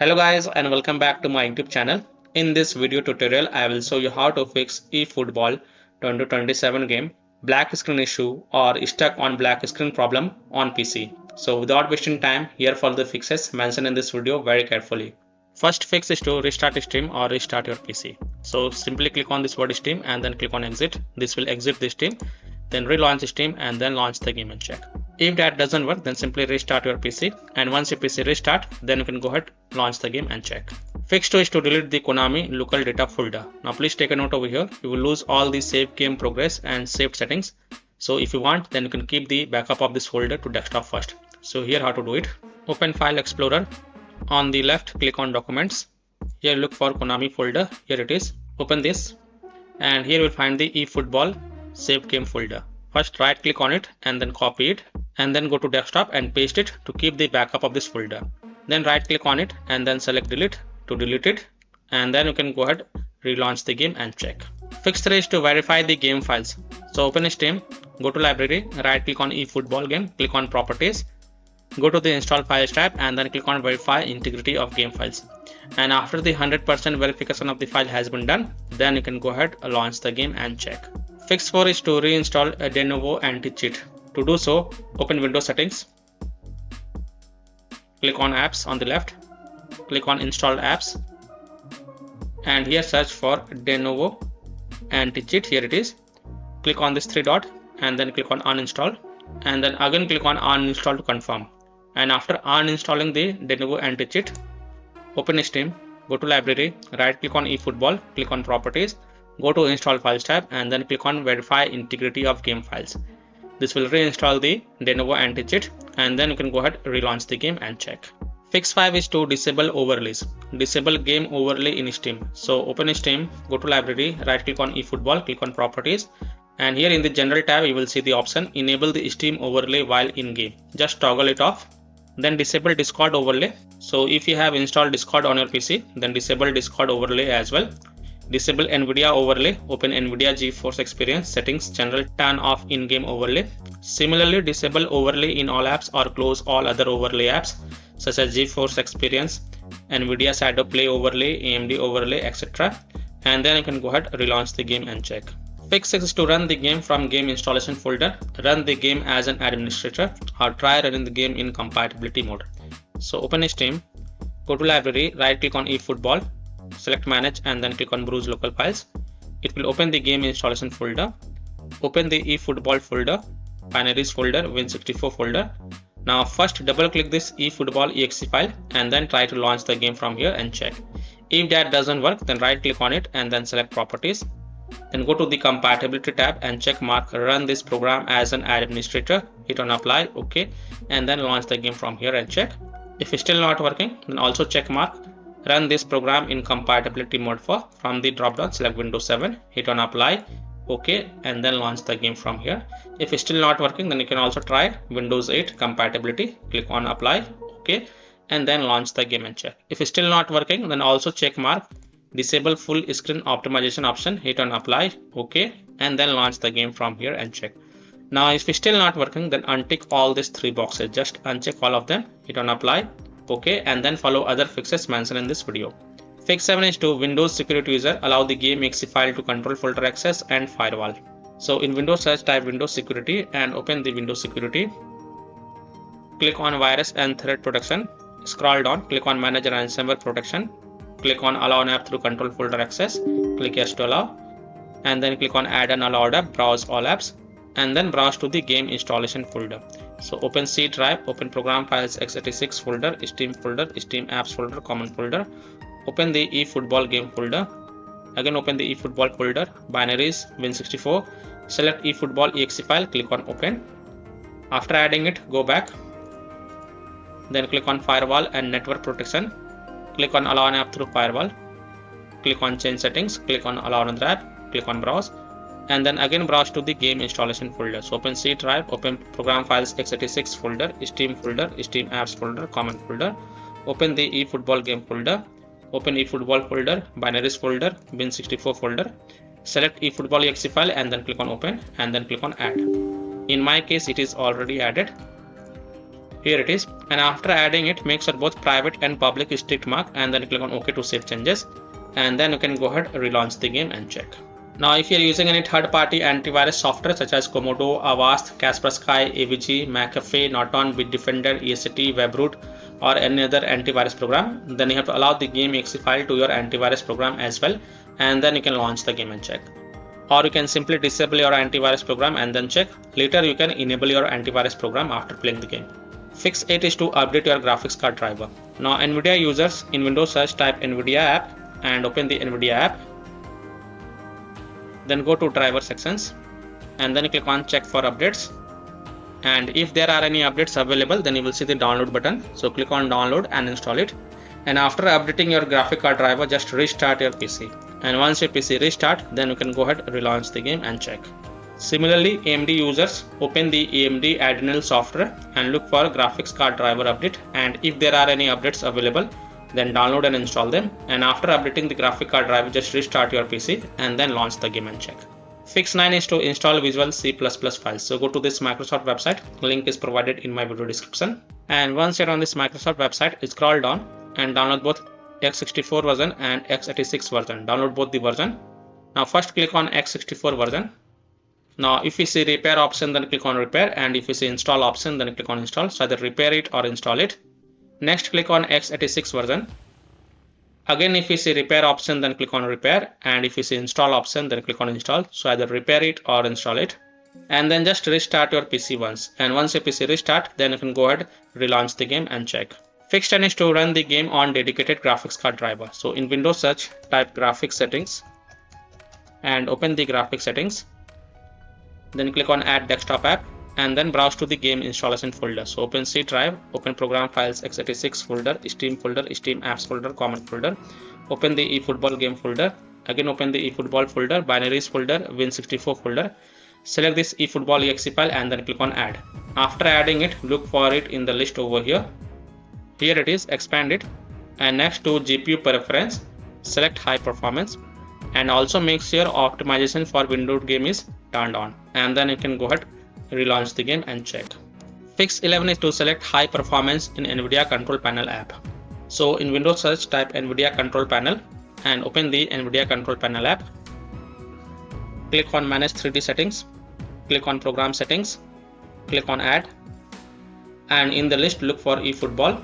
Hello guys and welcome back to my YouTube channel. In this video tutorial I will show you how to fix eFootball 2027 game black screen issue or stuck on black screen problem on PC. So without wasting time, here follow the fixes mentioned in this video very carefully. First fix is to restart Steam or restart your PC. So simply click on this word Steam and then click on exit. This will exit the Steam. Then relaunch Steam and then launch the game and check. If that doesn't work, then simply restart your PC, and once your PC restart, then you can go ahead, launch the game and check. Fix 2 is to delete the Konami local data folder. Now please take a note over here, you will lose all the saved game progress and saved settings. So if you want, then you can keep the backup of this folder to desktop first. So here how to do it. Open File Explorer. On the left, click on Documents. Here look for Konami folder, here it is. Open this and here you will find the eFootball saved game folder. First right click on it and then copy it and then go to desktop and paste it to keep the backup of this folder. Then right click on it and then select delete to delete it, and then you can go ahead, relaunch the game and check. Fix 3 is to verify the game files. So open Steam, go to library, right click on eFootball game, click on properties, go to the install files tab and then click on verify integrity of game files. And after the 100% verification of the file has been done, then you can go ahead, launch the game and check. Fix 4 is to reinstall a de novo anti-cheat. To do so, open Windows settings, click on apps on the left, click on installed apps, and here search for de novo anti-cheat. Here it is. Click on this 3 dot and then click on uninstall, and then again click on uninstall to confirm. And after uninstalling the de novo anti-cheat, open Steam, go to library, right click on eFootball, click on properties, go to install files tab and then click on verify integrity of game files. This will reinstall the de novo anti-cheat, and then you can go ahead, relaunch the game and check. Fix 5 is to disable overlays. Disable game overlay in Steam. So open Steam, go to library, right click on eFootball, click on properties, and here in the general tab you will see the option enable the Steam overlay while in game. Just toggle it off. Then disable Discord overlay. So if you have installed Discord on your PC, then disable Discord overlay as well. Disable NVIDIA overlay, open NVIDIA GeForce Experience settings, general, turn off in-game overlay. Similarly, disable overlay in all apps or close all other overlay apps such as GeForce Experience, NVIDIA Shadow Play overlay, AMD overlay, etc. And then you can go ahead, relaunch the game and check. Fix 6 is to run the game from game installation folder. Run the game as an administrator or try running the game in compatibility mode. So open Steam, go to library, right click on eFootball, select manage and then click on browse local files. It will open the game installation folder. Open the eFootball folder, binaries folder, Win64 folder. Now first double click this eFootball exe file and then try to launch the game from here and check. If that doesn't work, then right click on it and then select properties. Then go to the compatibility tab and check mark run this program as an administrator. Hit on apply, OK, and then launch the game from here and check. If it's still not working, then also check mark run this program in compatibility mode for. From the drop down select Windows 7, hit on apply, OK, and then launch the game from here. If it's still not working, then you can also try Windows 8 compatibility, click on apply, OK, and then launch the game and check. If it's still not working, then also check mark disable full screen optimization option, hit on apply, OK, and then launch the game from here and check. Now if it's still not working, then untick all these 3 boxes, just uncheck all of them, hit on apply, OK, and then follow other fixes mentioned in this video. Fix 7 is to Windows security user allow the game exe file to control folder access and firewall. So in Windows search type Windows security and open the Windows security. Click on virus and threat protection. Scroll down, click on manage ransomware protection. Click on allow an app through control folder access. Click yes to allow, and then click on add an allowed app, browse all apps, and then browse to the game installation folder. So open C drive, open program files x86 folder, Steam folder, Steam apps folder, common folder. Open the eFootball game folder. Again open the eFootball folder, binaries, Win64. Select eFootball exe file, click on open. After adding it, go back. Then click on firewall and network protection. Click on allow an app through firewall. Click on change settings, click on allow another app, click on browse, and then again browse to the game installation folder. So open C drive, open program files x86 folder, Steam folder, Steam apps folder, common folder. Open the eFootball game folder. Open eFootball folder, binaries folder, Win64 folder. Select eFootball exe file and then click on open and then click on add. In my case, it is already added. Here it is, and after adding it, make sure both private and public is ticked mark, and then click on OK to save changes, and then you can go ahead relaunch the game and check. Now if you are using any third-party antivirus software such as Komodo, Avast, Kaspersky, AVG, McAfee, Norton, Bitdefender, EST, Webroot, or any other antivirus program, then you have to allow the game exe file to your antivirus program as well, and then you can launch the game and check. Or you can simply disable your antivirus program and then check. Later you can enable your antivirus program after playing the game. Fix 8 is to update your graphics card driver. Now NVIDIA users in Windows search type NVIDIA app and open the NVIDIA app. Then go to driver sections and then click on check for updates. And if there are any updates available, then you will see the download button. So click on download and install it. And after updating your graphic card driver, just restart your PC. And once your PC restart, then you can go ahead relaunch the game and check. Similarly, AMD users open the AMD Adrenal software and look for graphics card driver update. And if there are any updates available, then download and install them. And after updating the graphic card driver, just restart your PC and then launch the game and check. Fix 9 is to install Visual C++ files. So go to this Microsoft website. Link is provided in my video description. And once you're on this Microsoft website, scroll down and download both x64 version and x86 version. Download both the version. Now first click on x64 version. Now if you see repair option, then click on repair, and if you see install option, then click on install. So either repair it or install it. Next click on x86 version. Again, if you see repair option, then click on repair, and if you see install option, then click on install. So either repair it or install it, and then just restart your PC once. And once your PC restart, then you can go ahead relaunch the game and check. Fix 10 is to run the game on dedicated graphics card driver. So in Windows search type graphics settings and open the graphics settings. Then click on add desktop app and then browse to the game installation folder. So open C drive, open program files x86 folder, Steam apps folder, common folder. Open the eFootball game folder. Again open the eFootball folder, binaries folder, Win64 folder. Select this eFootball exe file and then click on add. After adding it, look for it in the list over here. Here it is, expand it, and next to GPU preference, select high performance, and also make sure optimization for Windows game is turned on, and then you can go ahead relaunch the game and check. Fix 11 is to select high performance in NVIDIA control panel app. So in Windows search type NVIDIA control panel and open the NVIDIA control panel app. Click on manage 3D settings, click on program settings, click on add, and in the list look for eFootball.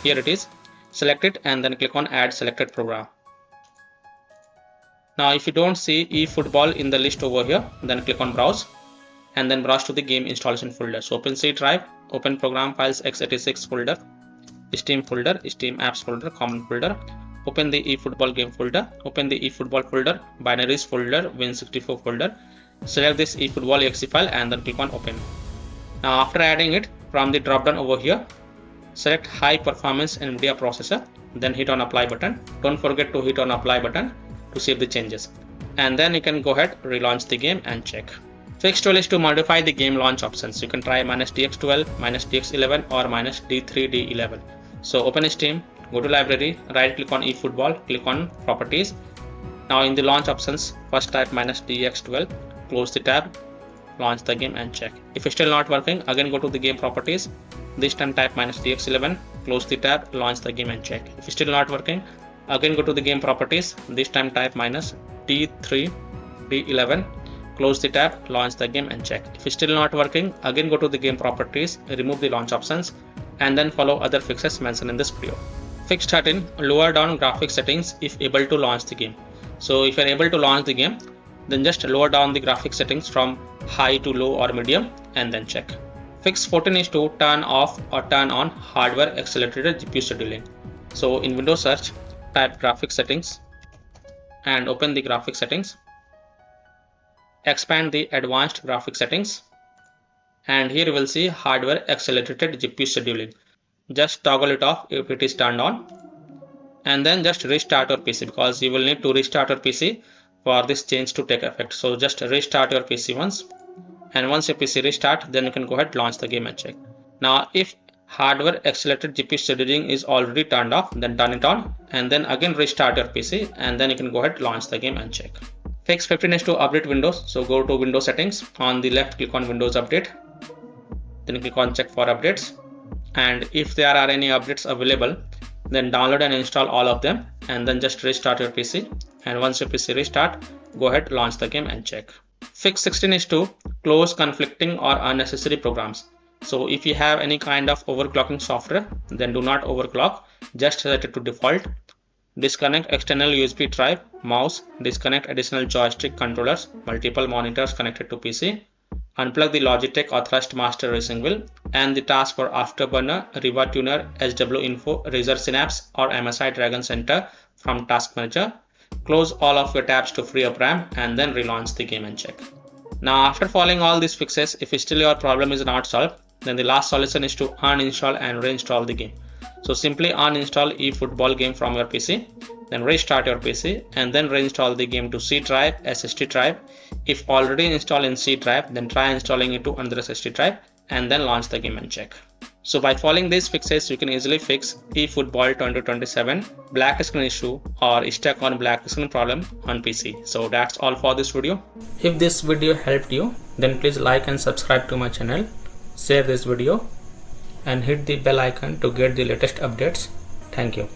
Here it is, select it and then click on add selected program. Now if you don't see eFootball in the list over here, then click on browse and then browse to the game installation folder. So open C drive, open program files x86 folder, Steam apps folder, common folder. Open the eFootball game folder, open the eFootball folder, binaries folder, Win64 folder. Select this eFootball exe file and then click on open. Now after adding it, from the drop down over here, select high performance NVIDIA processor, then hit on apply button. Don't forget to hit on apply button to save the changes, and then you can go ahead relaunch the game and check. Fix 12 is to modify the game launch options. You can try -dx12, -dx11 or -d3d11. So open Steam, go to library, right click on eFootball, click on properties. Now in the launch options, first type -dx12, close the tab, launch the game and check. If it's still not working, again go to the game properties. This time type -dx11, close the tab, launch the game and check. If it's still not working, again go to the game properties. This time type -d3d11, close the tab, launch the game and check. If it's still not working, again go to the game properties, remove the launch options, and then follow other fixes mentioned in this video. Fix 13, lower down graphics settings if able to launch the game. So if you're able to launch the game, then just lower down the graphics settings from high to low or medium and then check. Fix 14 is to turn off or turn on hardware accelerated GPU scheduling. So in Windows search, type graphics settings and open the graphics settings. Expand the advanced graphics settings, and here you will see hardware accelerated GPU scheduling. Just toggle it off if it is turned on, and then just restart your PC, because you will need to restart your PC for this change to take effect. So just restart your PC once, and once your PC restart, then you can go ahead launch the game and check. Now if hardware accelerated GPU scheduling is already turned off, then turn it on and then again restart your PC, and then you can go ahead launch the game and check. Fix 15 is to update Windows. So go to Windows settings, on the left click on Windows Update, then click on check for updates, and if there are any updates available, then download and install all of them, and then just restart your PC. And once your PC restart, go ahead, launch the game and check. Fix 16 is to close conflicting or unnecessary programs. So if you have any kind of overclocking software, then do not overclock, just set it to default. Disconnect external USB drive, mouse, disconnect additional joystick controllers, multiple monitors connected to PC, unplug the Logitech or Thrust Master Racing Wheel, and the task for Afterburner, Riva Tuner, SW Info, Razer Synapse or MSI Dragon Center from Task Manager. Close all of your tabs to free up RAM and then relaunch the game and check. Now after following all these fixes, if still your problem is not solved, then the last solution is to uninstall and reinstall the game. So simply uninstall eFootball game from your PC, then restart your PC and then reinstall the game to C drive, SSD drive. If already installed in C drive, then try installing it to another SSD drive and then launch the game and check. So by following these fixes, you can easily fix eFootball 2027 black screen issue or stuck on black screen problem on PC. So that's all for this video. If this video helped you, then please like and subscribe to my channel, share this video and hit the bell icon to get the latest updates. Thank you.